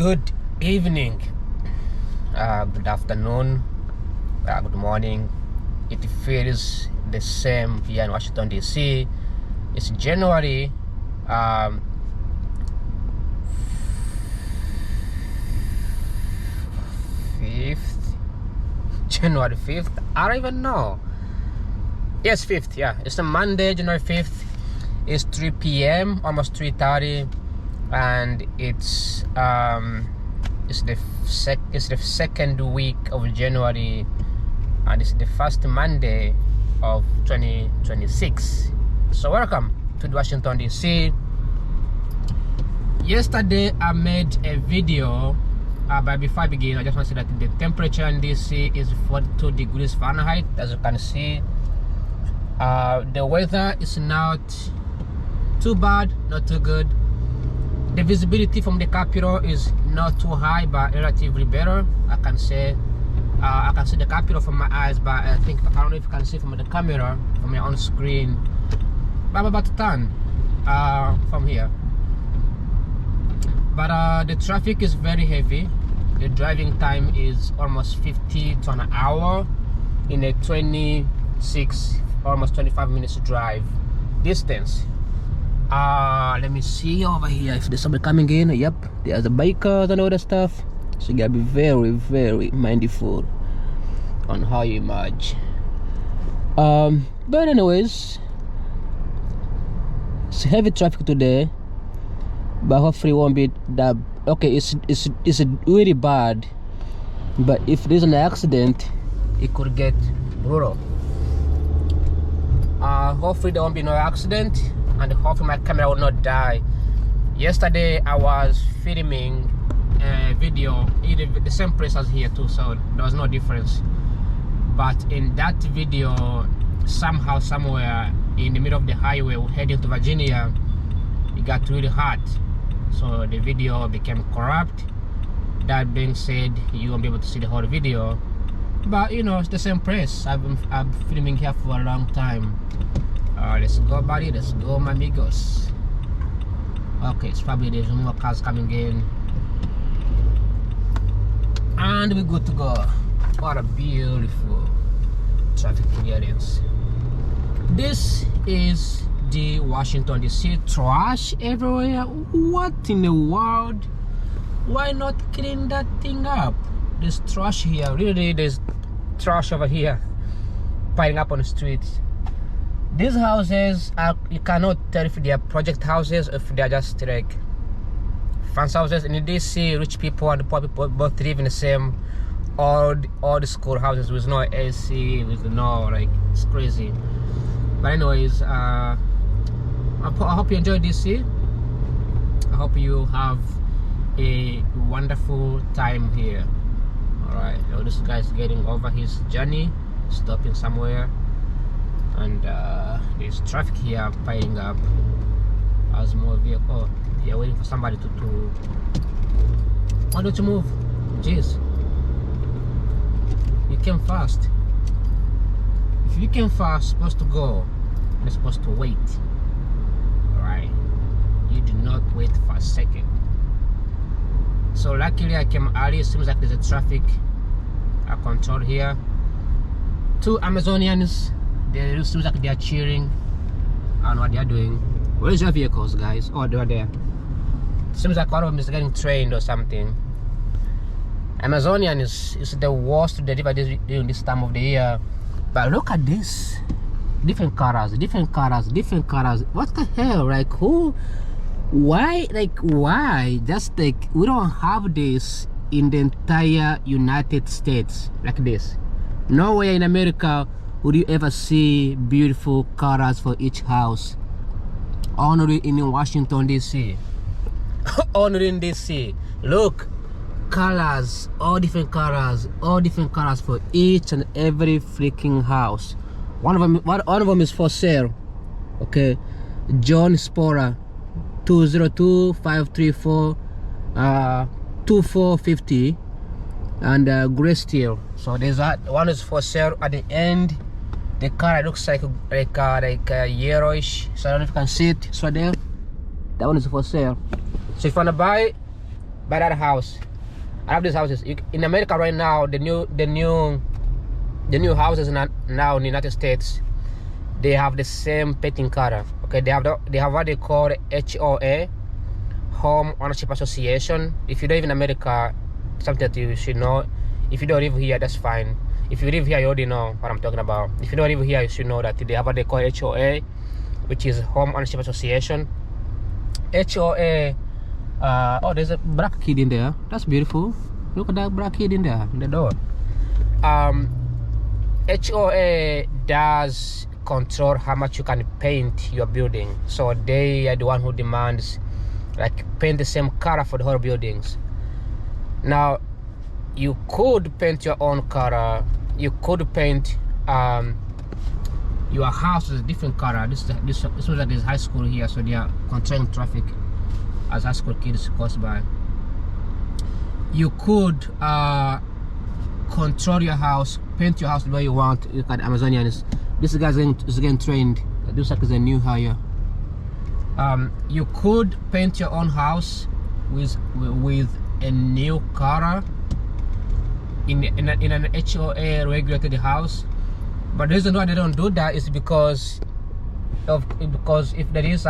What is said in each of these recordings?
Good evening, good afternoon, good morning. It feels the same here in Washington DC. It's January 5th. January 5th. I don't even know. Yes, 5th. Yeah, it's a Monday, January 5th. It's 3 p.m. almost 3:30, and it's the second week of January, and it's the first Monday of 2026. So welcome to Washington DC. Yesterday I made a video, but before I begin, I just want to say that the temperature in DC is 42 degrees Fahrenheit, as you can see. The weather is not too bad, not too good. The visibility from the Capitol is not too high, but relatively better. I can see the Capitol from my eyes, but I don't know if you can see from the camera, from your own screen. But I'm about to turn from here. But the traffic is very heavy. The driving time is almost 50 to an hour in a 26, almost 25 minutes drive distance. Let me see over here if there's somebody coming in. Yep, there's the bikers and all that stuff. So you gotta be very, very mindful on how you merge. But anyways, it's heavy traffic today, but hopefully it won't be that. Okay, it's really bad, but if there's an accident, it could get brutal. Hopefully there won't be no accident, and hopefully my camera will not die. Yesterday I was filming a video in the same place as here too, so there was no difference. But in that video, somehow, somewhere in the middle of the highway heading to Virginia, it got really hot, so the video became corrupt. That being said, you won't be able to see the whole video, but you know, it's the same place. I've been filming here for a long time. Let's go, buddy. Let's go, my amigos. Okay, it's probably there's more cars coming in, and we're good to go. What a beautiful traffic clearance. This is the Washington DC. Trash everywhere. What in the world? Why not clean that thing up? There's trash here. Really, there's trash over here piling up on the streets. These houses are, you cannot tell if they are project houses or if they are just like fancy houses. In DC, rich people and the poor people both live in the same old school houses with no AC, with no, like, it's crazy. But anyways, I hope you enjoy DC. I hope you have a wonderful time here. Alright, so this guy's getting over his journey, stopping somewhere, and there's traffic here piling up as more vehicle. You're waiting for somebody to why don't you move? Jeez, you came fast. If you came fast, supposed to go, you're supposed to wait. Alright, you do not wait for a second. So luckily I came early. It seems like there's a traffic control here. Two Amazonians, it seems like they are cheering. I don't know what they are doing. Where's your vehicles, guys? Oh, they are there. Seems like one of them is getting trained or something. Amazonian is the worst to deliver during this time of the year. But look at this. Different colors. What the hell? Like, who? Why? Like, why? Just like, we don't have this in the entire United States like this. Nowhere in America would you ever see beautiful colors for each house. Only in Washington DC. Only in DC. Look, colors, all different colors for each and every freaking house. One of them is for sale. Okay, John Spora, 202-534-2450, and gray steel. So there's that one is for sale at the end. The car looks like a yellowish, so I don't know if you can see it. So there, that one is for sale. So if you wanna buy it, buy that house. I have these houses in America right now. The new houses now in the United States, they have the same painting color. Okay, they have what they call HOA, Home Ownership Association. If you don't live in America, something that you should know. If you don't live here, that's fine. If you live here, you already know what I'm talking about. If you don't live here, you should know that they have what they call HOA, which is Home Ownership Association. HOA. Oh, there's a black kid in there. That's beautiful. Look at that black kid in there in the door. HOA does control how much you can paint your building. So they are the one who demands like paint the same color for the whole buildings. Now, you could paint your own color. You could paint your house is a different color. This was like this high school here, so they are controlling traffic as high school kids pass by. You could control your house, paint your house the way you want. Look at Amazonians. This guy is getting trained. This like is a new hire. You could paint your own house with a new color in an HOA regulated house. But the reason why they don't do that is because if there is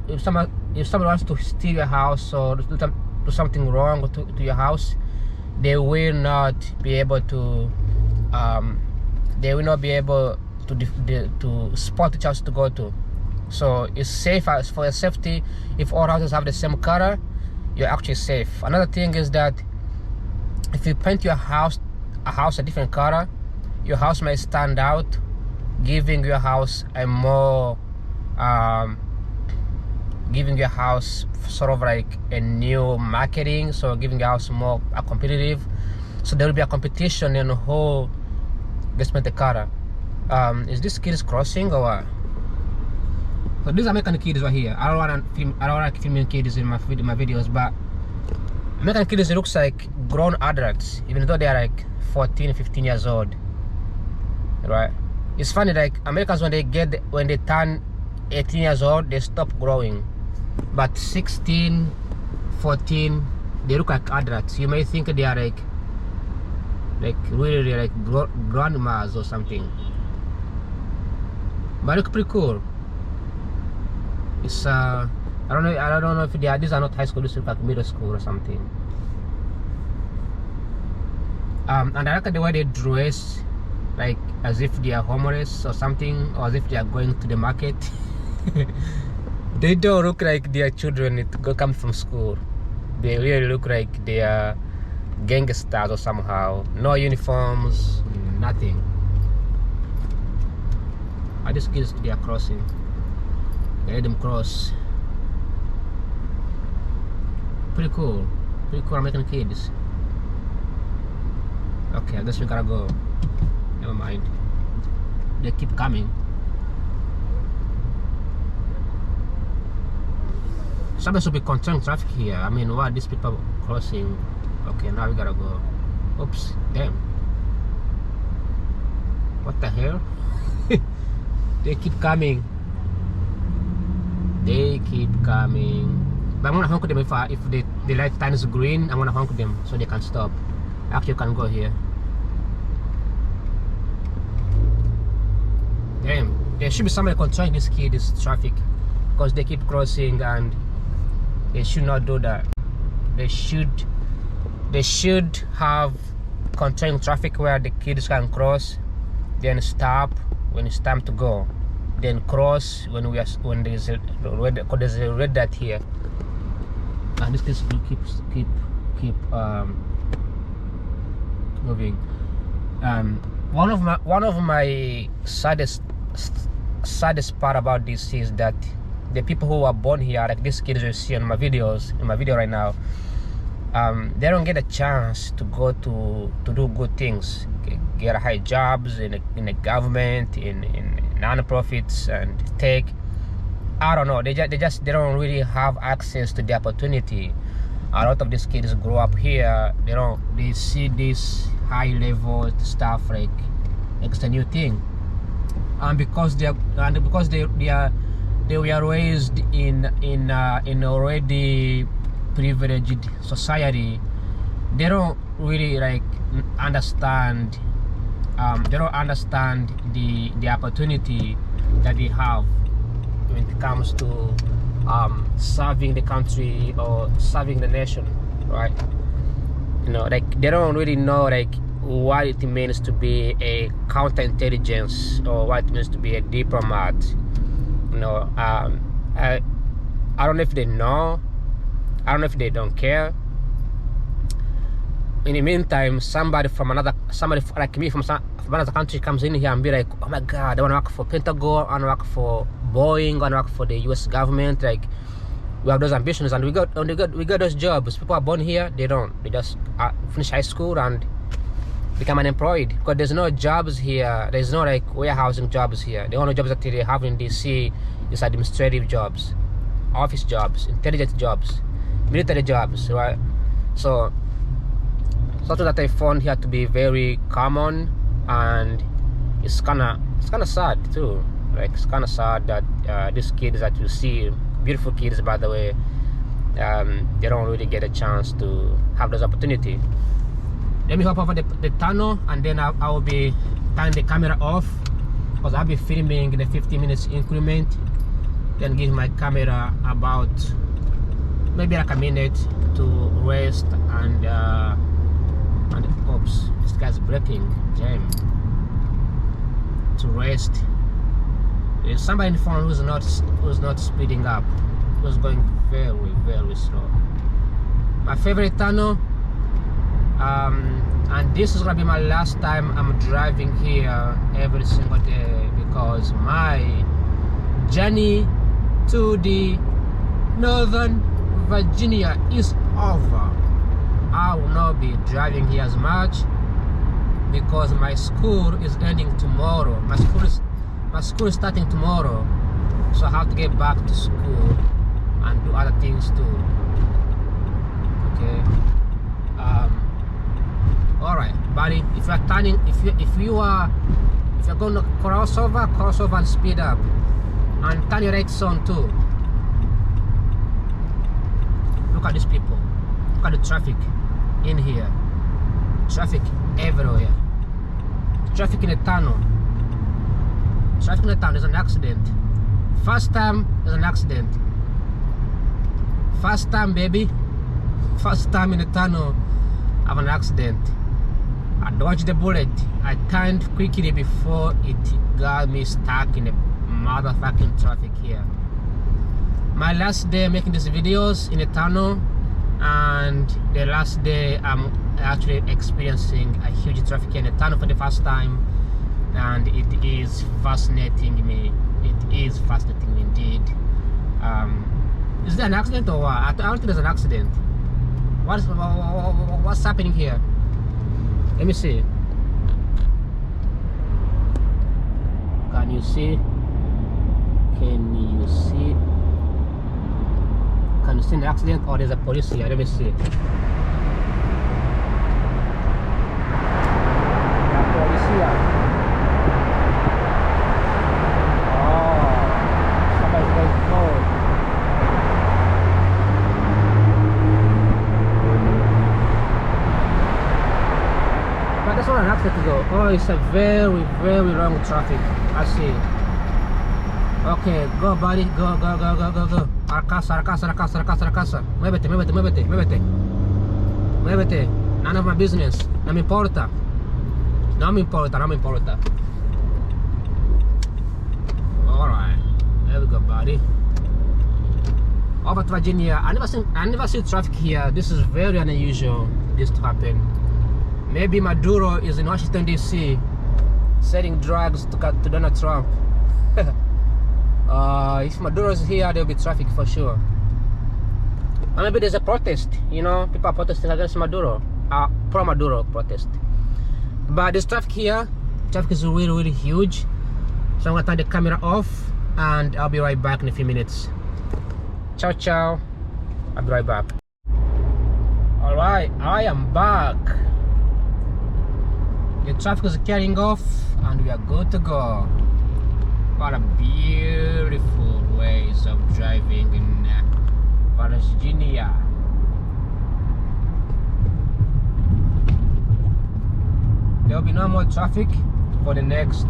if someone wants to steal your house or do something wrong to your house, they will not be able to spot which house to go to. So it's safe for your safety. If all houses have the same color, you're actually safe. Another thing is that if you paint your house a different color, your house may stand out, giving your house a more giving your house sort of like a new marketing, so giving your house more competitive. So there will be a competition in who gets paint the color. Is this kids crossing or what? So these American kids right here. I don't want to film kids in my videos, but American kids, it looks like grown adults, even though they are like 14, 15 years old, right? It's funny, like Americans when they turn 18 years old, they stop growing, but 16, 14, they look like adults. You may think they are like really like grandmas or something, but they look pretty cool. It's I don't know if these are not high school. This looks like middle school or something. And I like the way they dress, like as if they are homeless or something, or as if they are going to the market. They don't look like they are children come from school. They really look like they are gangsters or somehow. No uniforms, nothing. I just kids, they are crossing. Let them cross. Pretty cool American kids. Okay, I guess we gotta go. Never mind. They keep coming. Somebody should be controlling traffic here. I mean, why are these people crossing? Okay, now we gotta go. Oops, damn. What the hell? They keep coming. They keep coming. But I'm gonna honk them if the light turns green. I'm gonna honk them so they can stop. Actually, you can go here. Damn, there should be somebody controlling this traffic, because they keep crossing and they should not do that. They should have controlling traffic where the kids can cross, then stop when it's time to go, then cross when there's a red dot here. And this kids will keep moving. One of my saddest part about this is that the people who are born here, like these kids you see in my video right now, they don't get a chance to go to do good things, get high jobs in the government, in non-profits and tech. I don't know, they don't really have access to the opportunity. A lot of these kids grow up here, they see this high level stuff like it's a new thing, and because they were raised in already privileged society, they don't really like understand. They don't understand the opportunity that they have when it comes to serving the country or serving the nation, right? You know, like they don't really know like what it means to be a counterintelligence or what it means to be a diplomat. You know, I don't know if they know. I don't know if they don't care. In the meantime, somebody like me from another country comes in here and be like, oh my God, I want to work for Pentagon, I want to work for Boeing, I want to work for the US government. Like, we have those ambitions and we got those jobs. People are born here, they don't. They just finish high school and become unemployed because there's no jobs here. There's no like warehousing jobs here. The only jobs that they have in DC is administrative jobs, office jobs, intelligence jobs, military jobs, right? So something that I found here to be very common, and it's kind of sad too. Like, it's kind of sad that these kids that you see, beautiful kids by the way, they don't really get a chance to have this opportunity. Let me hop over the tunnel and then I will be turning the camera off because I'll be filming in a 15 minutes increment, then give my camera about maybe like a minute to rest and oops, this guy's braking, damn, to rest. There's somebody in front who's not speeding up, who's going very, very slow. My favorite tunnel, and this is gonna be my last time I'm driving here every single day because my journey to the Northern Virginia is over. I will not be driving here as much because my school is ending tomorrow. My school is starting tomorrow, so I have to get back to school and do other things too. Okay. All right, buddy. If you're turning, if you're going to cross over and speed up, and turn your lights on too. Look at these people. Look at the traffic in here. Traffic everywhere. Traffic in the tunnel. Traffic in the tunnel. There's an accident. First time there's an accident. First time, baby. First time in the tunnel I have an accident. I dodged the bullet. I turned quickly before it got me stuck in the motherfucking traffic here. My last day making these videos in the tunnel, and the last day I'm actually experiencing a huge traffic here in the tunnel for the first time, and it is fascinating me. It is fascinating me indeed. Is there an accident or what? I don't think there's an accident. What's happening here? Let me see. Can you see? Can you see? Can you see the accident? Or there's a police here? Let me see. Police here. Oh, somebody's going forward. But that's not an accident though. Oh, it's a very, very long traffic. I see. Okay, go buddy, go. Arcasa. Muévete. None of my business. No me importa. Alright, there we go, buddy. Over to Virginia. I never see traffic here. This is very unusual, this to happen. Maybe Maduro is in Washington DC selling drugs to Donald Trump. If Maduro is here, there'll be traffic for sure. Or maybe there's a protest, you know, people are protesting against Maduro, pro-Maduro protest. But this traffic here, traffic is really, really huge. So I'm gonna turn the camera off and I'll be right back in a few minutes. Ciao. I'll be right back. Alright, I am back. The traffic is carrying off and we are good to go. What a beautiful ways of driving in Virginia. be no more traffic for the next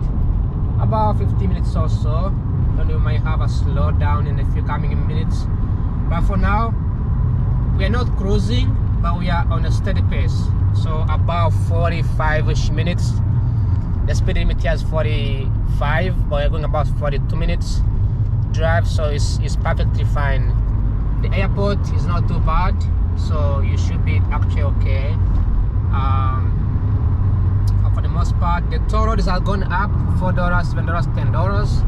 about 15 minutes or so. Then we might have a slowdown in a few coming minutes. But for now, we are not cruising, but we are on a steady pace. So about 45-ish minutes. The speed limit here is 45, but we're going about 42 minutes drive, so it's perfectly fine. The airport is not too bad, so you should be actually okay. For the most part, the toll roads are going up $4, $7, $10,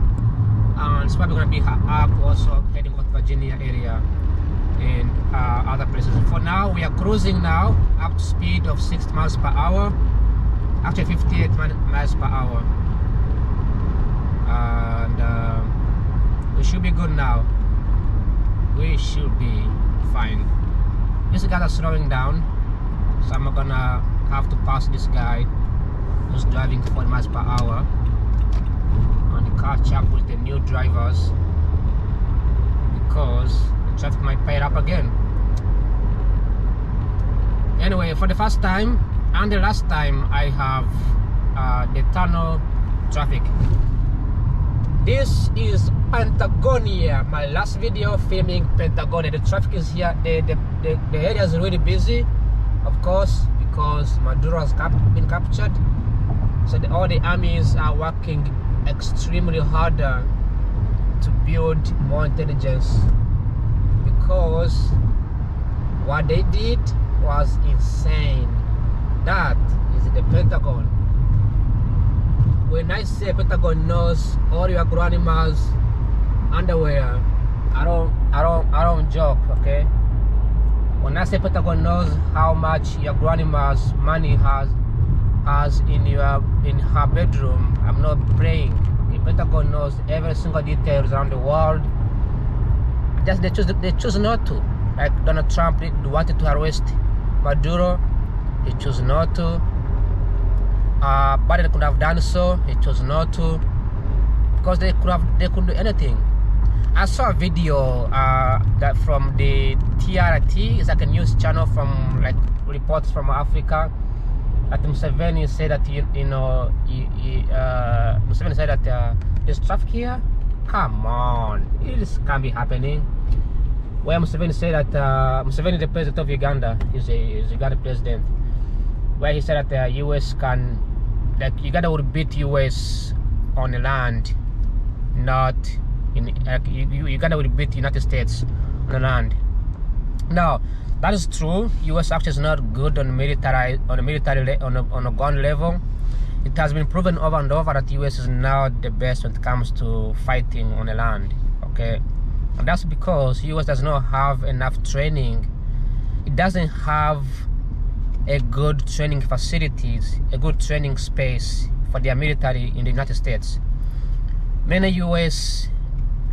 and it's probably going to be up also heading to Virginia area and other places. For now, we are cruising now up to speed of 60 miles per hour, actually 58 miles per hour, and we should be good now. We should be fine. This guy is slowing down, so I'm gonna have to pass this guy who's driving 40 miles per hour and catch up with the new drivers, because the traffic might pile up again. Anyway, for the first time and the last time, I have the tunnel traffic. This is Patagonia, my last video filming Patagonia. The traffic is here, the area is really busy, of course, because Maduro has been captured. So all the armies are working extremely harder to build more intelligence, because what they did was insane. That is the Pentagon. When I say Pentagon knows all your grandma's underwear, I don't joke, okay? When I say Pentagon knows how much your grandma's money has in her bedroom, I'm not praying. The Pentagon knows every single detail around the world. Just they choose not to. Like Donald Trump wanted to arrest Maduro, he chose not to. Biden could have done so, he chose not to, because they couldn't do anything. I saw a video that from the TRT, it's like a news channel from like reports from Africa, that Museveni said that Museveni said that there's traffic here. Come on, this can't be happening. Where Museveni said that Museveni, the president of Uganda, is a Uganda president, where he said that the US can, like, Uganda would beat US on the land, not in Uganda would beat the United States on the land. Now that is true. US actually is not good on a gun level. It has been proven over and over that US is not the best when it comes to fighting on the land. Okay, and that's because US does not have enough training. It doesn't have a good training facilities, a good training space for their military in the United States.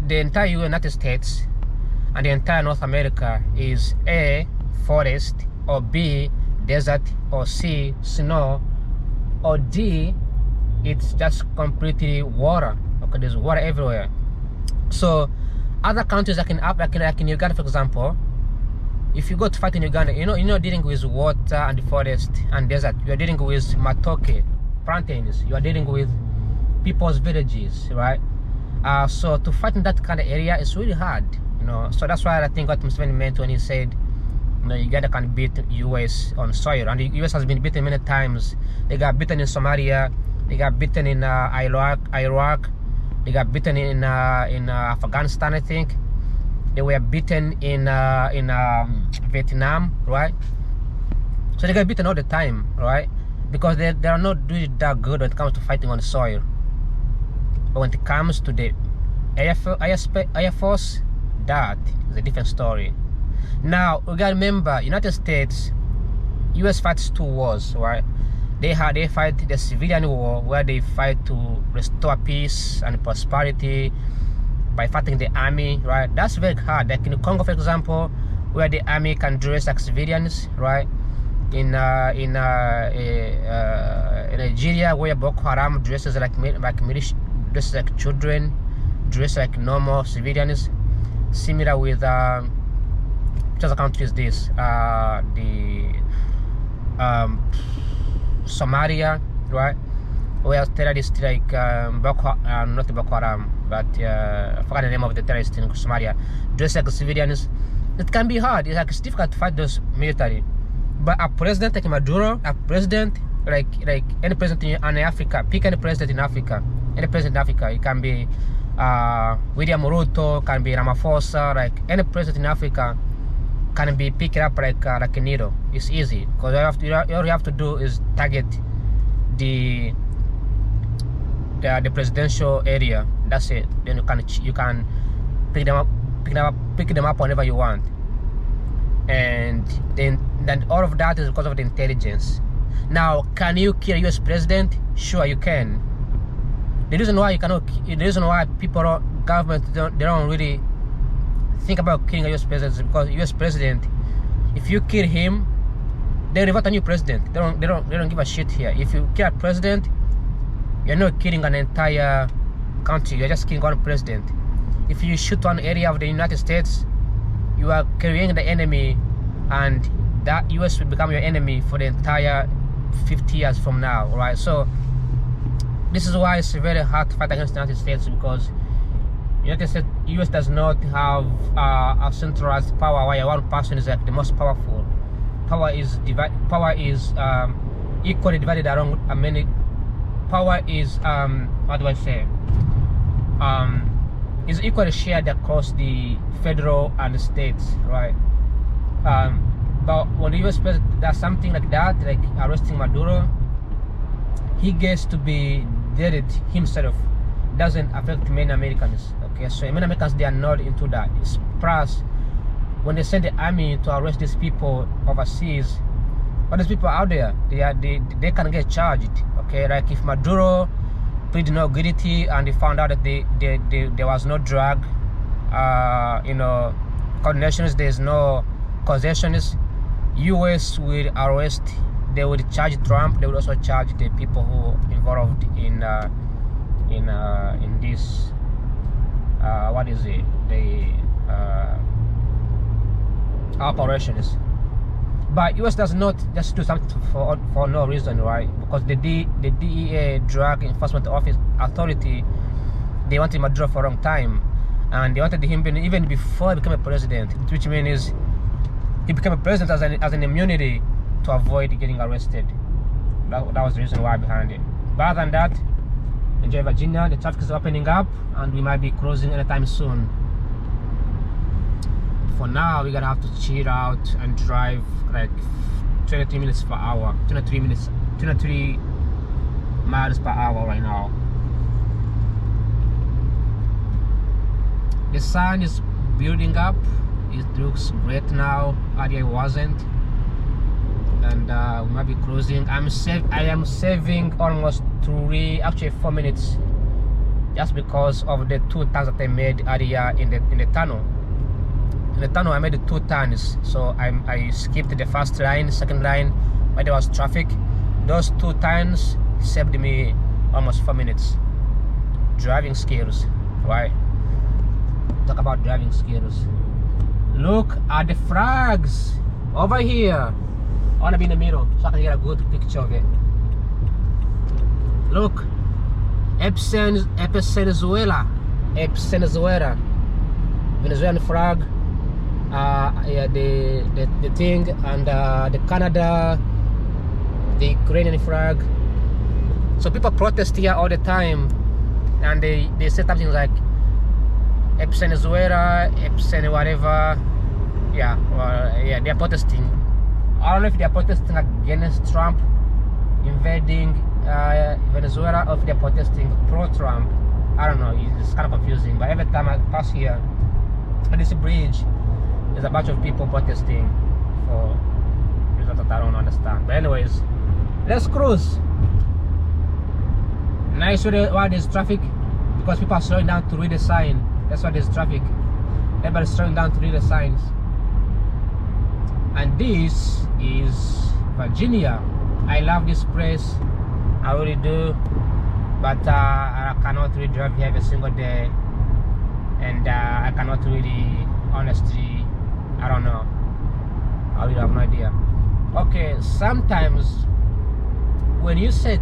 The entire United States and the entire North America is A, forest, or B, desert, or C, snow, or D, it's just completely water. Okay, there's water everywhere. So other countries like in Uganda, for example, if you go to fight in Uganda, you're not dealing with water and forest and desert. You're dealing with matoke, plantains. You are dealing with people's villages, right? So to fight in that kind of area is really hard, So that's why I think what Museveni meant when he said, Uganda can beat US on soil, and the US has been beaten many times. They got beaten in Somalia, they got beaten in Iraq, they got beaten in Afghanistan, I think. They were beaten in Vietnam, right? So they get beaten all the time, right? Because they are not doing that good when it comes to fighting on the soil. But when it comes to the Air Force, that is a different story. Now we gotta remember, United States, US fights two wars, right? They fight the civilian war, where they fight to restore peace and prosperity by fighting the army, right? That's very hard. Like in Congo, for example, where the army can dress like civilians, right? In Nigeria, where Boko Haram dresses like militia, dresses like children, dresses like normal civilians. Similar with which other country is this? Somalia, right? Where terrorists like not Boko Haram, but I forgot the name of the terrorists in Somalia, dressed like civilians. It can be hard. It's difficult to fight those military. But a president like Maduro, a president like any president in Africa, pick any president in Africa, any president in Africa. It can be William Ruto, can be Ramaphosa, like any president in Africa can be picked up like a needle. It's easy because all you have to do is target the presidential area. That's it. Then you can pick them up whenever you want. And then all of that is because of the intelligence. Now, can you kill a US president? Sure, you can. The reason why you cannot, the reason why government don't really think about killing a US president is because US president, if you kill him, they revert a new president. They don't give a shit here. If you kill a president, you're not killing an entire country. You're just killing one president. If you shoot one area of the United States, you are carrying the enemy, and that US will become your enemy for the entire 50 years from now, right? So this is why it's very hard to fight against the United States, because United States, US does not have a centralized power where one person is like the most powerful. Power is equally divided around many. Power is what do I say? Is equally shared across the federal and the states, right? But when the US president does something like that, like arresting Maduro, he gets to be dead himself. It doesn't affect many Americans. Okay, so many Americans, they are not into that. It's plus when they send the army to arrest these people overseas, but these people out there, they can get charged. Okay, like if Maduro pleaded not guilty and they found out that there was no drug, coordinations, there's no causations, US will arrest. They would charge Trump. They would also charge the people who involved in this. What is it? The operations. But US does not just do something for no reason, right? Because the DEA, Drug Enforcement Authority, they wanted Maduro for a long time, and they wanted him even before he became a president, which means he became a president as an immunity to avoid getting arrested. That was the reason why behind it. But other than that, enjoy Virginia. The traffic is opening up, and we might be closing anytime soon. For now, we're gonna have to chill out and drive like 23 minutes per hour, 23 miles per hour right now. The sun is building up. It looks great now. Earlier it wasn't, and we might be closing. I am saving almost 4 minutes, just because of the 2 turns that I made earlier in the tunnel. In the tunnel, I made 2 turns, so I skipped the first line, second line, where there was traffic. Those 2 turns saved me almost 4 minutes. Driving skills, right? Talk about driving skills. Look at the flags over here. I want to be in the middle so I can get a good picture of it. Look, Venezuela, Venezuelan flag. Yeah, the thing, and the Canada, the Ukrainian flag. So people protest here all the time, and they say something like Venezuela, whatever. Yeah, yeah, they're protesting. I don't know if they're protesting against Trump invading Venezuela, or if they're protesting pro-Trump. I don't know. It's kind of confusing. But every time I pass here on this bridge, there's a bunch of people protesting for reasons that I don't understand. But anyways, let's cruise. Nice why there's traffic, because people are slowing down to read the sign. That's why there's traffic. Everybody's slowing down to read the signs. And this is Virginia. I love this place, I really do. But I cannot really drive here every single day, and I cannot really, honestly, I don't know. I really have no idea. Okay, sometimes when you say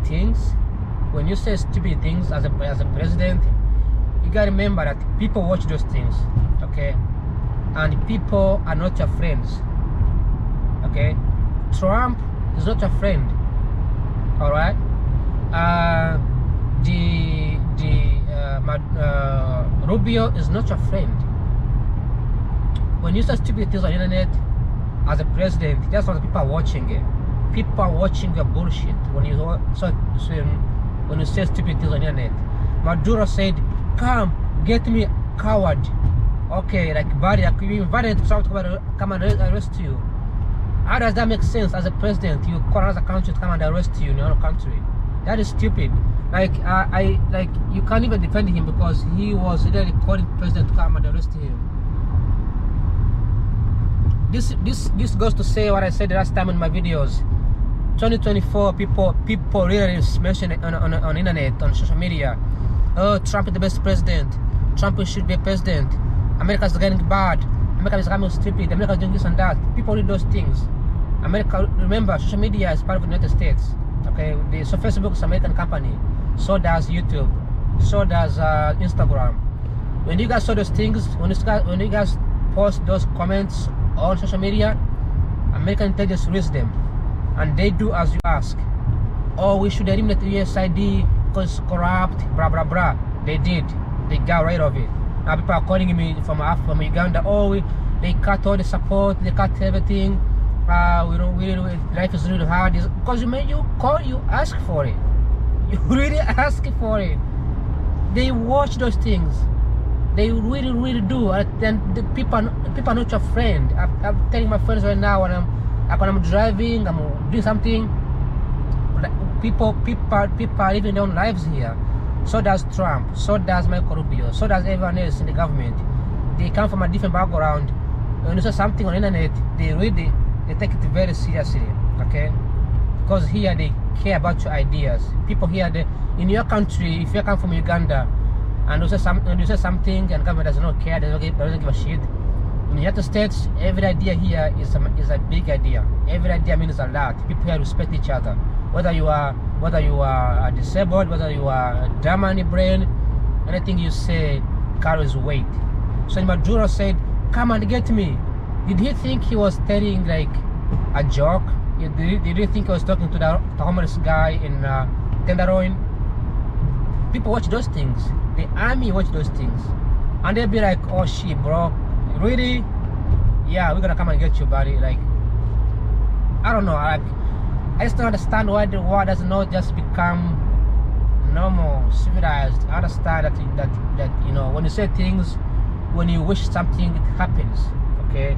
stupid things as a president, you gotta remember that people watch those things, okay? And people are not your friends, okay? Trump is not your friend, all right? Rubio is not your friend. When you say stupid things on the internet as a president, that's what people are watching it. People are watching your bullshit when you say stupid things on the internet. Maduro said, "Come get me, coward." Okay, like buddy, you invited Trump to come and arrest you. How does that make sense? As a president, you call another country to come and arrest you in your own country. That is stupid. Like you can't even defend him because he was literally calling the president to come and arrest him. This goes to say what I said the last time in my videos. 2024, people really mention it on internet, on social media. Oh, Trump is the best president. Trump should be a president. America is getting bad. America is becoming stupid. America is doing this and that. People read those things. America, remember, social media is part of the United States. Okay, so Facebook is an American company. So does YouTube. So does Instagram. When you guys saw those things, when you guys post those comments on social media, American intelligence reads them, and they do as you ask. Oh, we should eliminate the USAID because it's corrupt, blah blah blah. They did. They got rid of it. Now people are calling me from Uganda. Oh, they cut all the support. They cut everything. Life is really hard. Because you ask for it. You really ask for it. They watch those things. They really do. And the people are not your friend. I'm telling my friends right now when I'm driving, I'm doing something. People are living their own lives here. So does Trump. So does Marco Rubio. So does everyone else in the government. They come from a different background. When you say something on the internet, they take it very seriously. Okay, because here they care about your ideas. People here, in your country, if you come from Uganda and you say something and government does not care, doesn't give a shit. In the United States, every idea here is a big idea. Every idea means a lot. People here respect each other. Whether you are disabled, whether you are dumb in the brain, anything you say carries weight. So Maduro said, "Come and get me." Did he think he was telling like a joke? Did he think he was talking to the homeless guy in Tenderloin? People watch those things. The army watch those things, and they'll be like, "Oh shit, bro, really? Yeah, we're gonna come and get you, buddy." Like, I don't know. Like, I just don't understand why the war does not just become normal, civilized. I understand that you know, when you say things, when you wish something, it happens. Okay.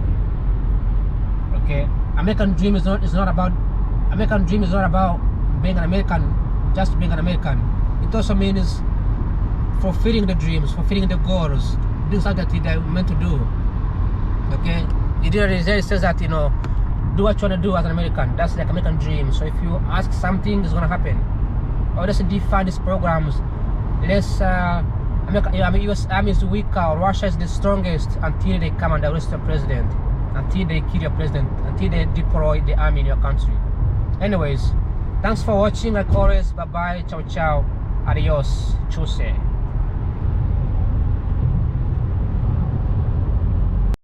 American dream is not about being an American, just being an American. It also means fulfilling the dreams, fulfilling the goals, doing something that they're meant to do. Okay. It says that, you know, do what you want to do as an American. That's like American dream. So if you ask something, it's gonna happen. Or let's define these programs. US Army is weaker, Russia is the strongest until they come and arrest your president, until they kill your president, until they deploy the army in your country. Anyways, thanks for watching. Like always, bye bye, ciao ciao, adios, chuse.